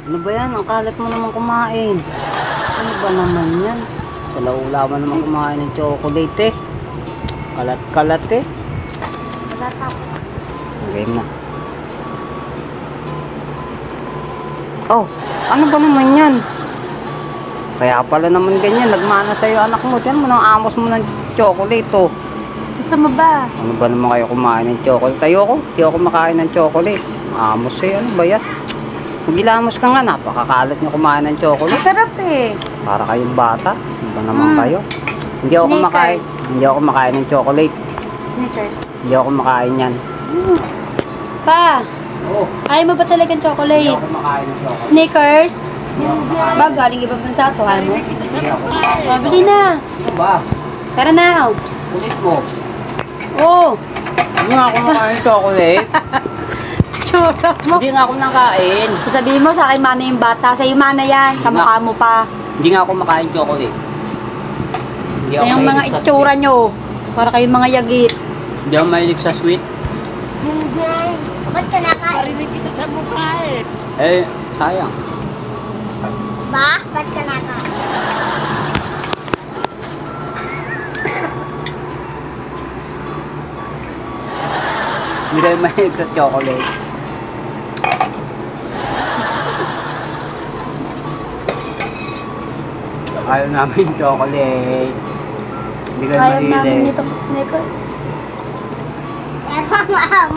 Ano ba yan? Ang kalat mo naman kumain. Ano ba naman yan? Wala mo naman kumain ng chocolate eh. Kalat-kalat eh. Wala pa. Game na. Oh, ano ba naman yan? Kaya pala naman ganyan. Nagmana sa'yo anak mo. Diyan mo nang amos mo ng chocolate oh. Gusto mo ba? Ano ba naman kayo kumain ng chocolate? Ayoko. Di ako makain ng chocolate. Amos eh. Ano ba yan? Magilamos ka nga. Napakakalat nyo kumain ng chocolate. Masarap eh. Para kayong bata. Ano ba naman kayo? Hindi ako Snickers. kumakain. Hindi ako kumakain ng chocolate. Snickers. Hindi ako kumakain yan. Pa, Oo. ayaw mo ba talagang Hindi chocolate? ako kumakain ng chocolate. Snickers? Hindi ako kumakain. Ba, galing ibang bansa to, ayaw mo? Hindi ako kumakain. Pabili na. Ano ba? Tara na, oh. Ulit mo. Oh. Hindi nga ako kumakain ng chocolate. Tsura mo. Hindi nga ako nakain. Sasabihin mo sa akin, mana yung bata. Sa'yo, mana yan. Kamukha mo pa. Hindi nga ako kumakain ng chocolate. Hindi ako Kayong mga mahilig sa itsura nyo. Para kayong mga yagit. sweet. Hindi ako mahilig sa sweet. Ba't ka nakain? Parinig kita sa mukha eh. Eh, sayang. Ba? Ba't ka nakain? Hindi kayo mahilig sa chocolate. Ayaw namin chocolate. Hindi kayo Ayaw namin mahilig. nito Snickers. Pero